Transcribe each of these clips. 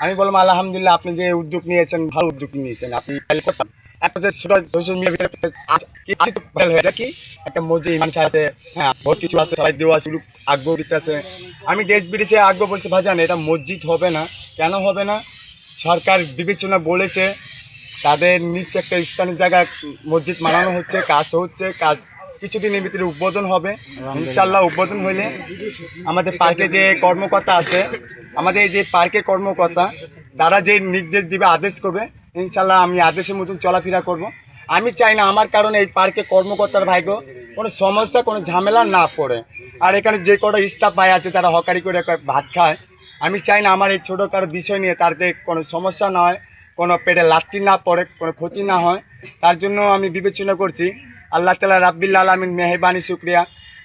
আমি বললাম আলহামদুলিল্লাহ, আপনি যে উদ্যোগ নিয়েছেন ভালো উদ্যোগ নিয়েছেন। আপনি একটা যে সোশ্যাল মিডিয়া কি একটা মসজিদ ইমাম সাহেব আছে, হ্যাঁ বহুত কিছু আছে, সবাই দেওয়া শুরু আগ্রহ দিতে আছে। আমি দেশ বিদেশে আগ্রহ বলছি ভাইজান এটা মসজিদ হবে না। কেন হবে না? সরকার বিবেচনা বলেছে, তাদের নিচে একটা স্থানীয় জায়গায় মসজিদ বানানো হচ্ছে, কাজ হচ্ছে, কাজ কিছুদিনের ভিতরে উদ্বোধন হবে ইনশাল্লাহ। উদ্বোধন হইলে আমাদের পার্কে যে কর্মকর্তা আছে, আমাদের এই যে পার্কের কর্মকর্তা, তারা যে নির্দেশ দিবে, আদেশ করবে, ইনশাল্লাহ আমি আদেশের মতন চলাফেরা করব। আমি চাই না আমার কারণে এই পার্কে কর্মকর্তার ভাইগো কোনো সমস্যা, কোনো ঝামেলা না পড়ে। আর এখানে যে কটা স্টাফ ভাই আছে তারা হকারি করে ভাত খায়, আমি চাই না আমার এই ছোটোখাটো বিষয় নিয়ে তাদের কোনো সমস্যা না হয়, কোনো পেটে লাত্তি না পড়ে, কোনো ক্ষতি না হয়। তার জন্য আমি বিবেচনা করছি। আল্লাহ তাআলা রাব্বিল আলামিন মেহরবানি, শুকরিয়া।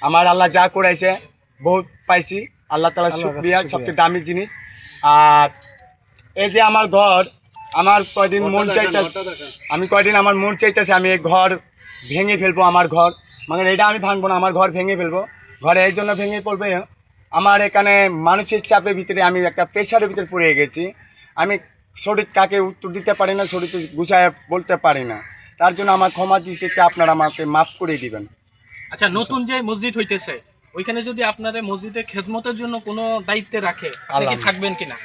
আমার আল্লাহ যা করেছে বহুত পাইছি, আল্লাহ তাআলা শুকরিয়া, সবচেয়ে দামি জিনিস। আর এই যে আমার ঘর, আমার কয়দিন মন চাইতেছে, আমার মন চাইতেছে আমি এই ঘর ভেঙে ফেলবো। আমার ঘর মানে এটা আমি ভাঙবো না, আমার ঘর ভেঙে ফেলবো। ঘরে এই জন্য ভেঙে পড়বে, আমার এখানে মানুষের চাপের ভিতরে আমি একটা প্রেশারের ভিতরে পড়ে গেছি। আমি শরীর কাকে উত্তর দিতে পারি না, শরীর গুছায় বলতে পারি না। তার জন্য আমার ক্ষমা দৃষ্টিতে আপনারা আমাকে মাফ করে দিবেন। আচ্ছা, নতুন যে মসজিদ হইতেছে ওইখানে যদি আপনারা মসজিদে খেদমতের জন্য কোনো দায়িত্বে রাখে, আপনি কি থাকবেন কিনা?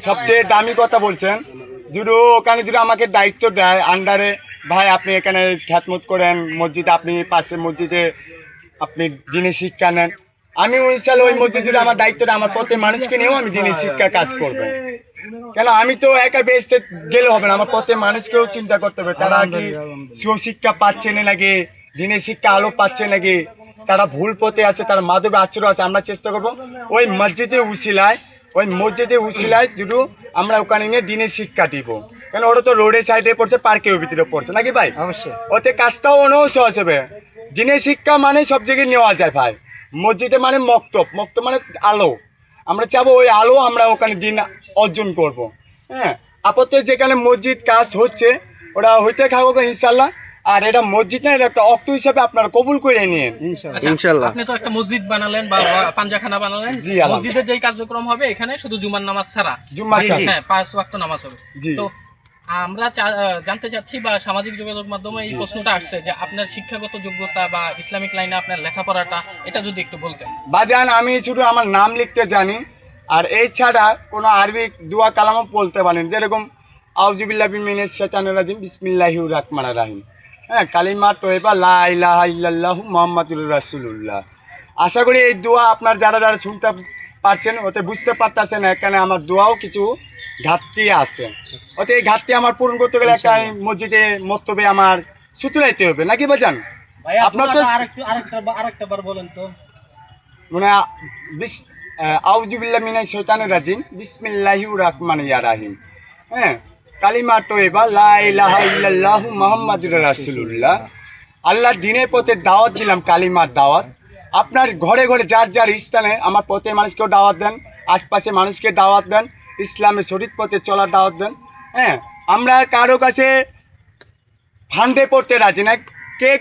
সবচেয়ে দামি কথা বলছেন, যদি ওখানে যদি আমাকে দায়িত্ব দেয় আন্ডারে, ভাই আপনি এখানে খেদমত করেন মসজিদে, আপনি পাশে মসজিদে আপনি দিনের শিক্ষা নেন, আমি ইনশাল্লাহ ওই মসজিদ যদি আমার দায়িত্ব দেয়, আমার প্রত্যেক মানুষকে নিয়েও আমি দিনের শিক্ষা কাজ করবো। কেন আমি তো একা বেসতে গেলে হবে না, আমার প্রত্যেক মানুষকেও চিন্তা করতে হবে, তারা কি সুশিক্ষা পাচ্ছে না নাকি, দিনের শিক্ষা আলো পাচ্ছে নাকি, তারা ভুল পথে আছে, তারা মাধবে আশ্রয় আছে। আমরা চেষ্টা করবো ওই মসজিদে উসিলায় যদি আমরা ওখানে নিয়ে দিনের শিক্ষা দিব। কেন ওরা তো রোডের সাইডে পড়ছে, পার্কের ভিতরে পড়ছে নাকি ভাই, অবশ্যই ওতে কাজটাও অনেক সহজ হবে। দিনের শিক্ষা মানে সব জায়গায় নেওয়া যায় ভাই। মসজিদে মানে মক্তব মানে আলো, আমরা চাবো ওই আলো আমরা ওখানে দিন অর্জন করব। হ্যাঁ, আপাতত যেখানে মসজিদ কাজ হচ্ছে ওরা হইতে খাবো ইনশাল্লাহ। আর এটা মসজিদ না, এটা একটা অক্ট হিসাবে আপনারা কবুল করে নিন ইনশাআল্লাহ। আপনি তো একটা মসজিদ বানালেন বা পাঞ্জাখানা বানালেন, মসজিদের যেই কার্যক্রম হবে এখানে শুধু জুমার নামাজ ছাড়া, হ্যাঁ 5 ওয়াক্ত নামাজ হবে। তো আমরা জানতে চাচ্ছি বা সামাজিক যোগাযোগ মাধ্যমে এই প্রশ্নটা আসছে যে আপনার শিক্ষাগত যোগ্যতা বা ইসলামিক লাইনে আপনার লেখাপড়াটা এটা যদি একটু বলতেন। বাজান আমি শুধু আমার নাম লিখতে জানি, আর এই ছাড়া কোনো আরবিক দোয়া কালামও বলতে পারেন, যেরকম আউযুবিল্লাহি মিনাশ শাইতানির রাজিম বিসমিল্লাহির রহমানির রহিম, হ্যাঁ কালিমা তয়্যিবা লা ইলাহা ইল্লাল্লাহু মুহাম্মাদুর রাসূলুল্লাহ। আশা করি এই দোয়া আপনার যারা যারা শুনতে পারছেন ওতে বুঝতে পারতেছেন এখানে আমার দোয়াও কিছু ঘাটতি আছে, ওতে এই ঘাটতি আমার পূরণ করতে গেলে একটা মসজিদে মক্তবে আমার সুতরাইতে হবে নাকি বাজান? আপনার তো আরেকটা বার বলেন তো, মানে আউযুবিল্লাহি মিনাশ শাইতানির রাজিম বিসমিল্লাহির রহমানির রহিম, হ্যাঁ কালিমা তয়্যিবা লা ইলাহা ইল্লাল্লাহু মুহাম্মাদুর রাসূলুল্লাহ। আল্লাহর দ্বীনের পথে দাওয়াত দিলাম, কালিমার দাওয়াত। আপনার ঘরে ঘরে যার যার স্থানে আমার প্রত্যেক মানুষকেও দাওয়াত দেন, আশপাশে মানুষকে দাওয়াত দেন, ইসলামের শরীয়ত পথে চলার দাওয়াত দেন। হ্যাঁ, আমরা কারো কাছে ফান্ডে পড়তে রাজি না, কে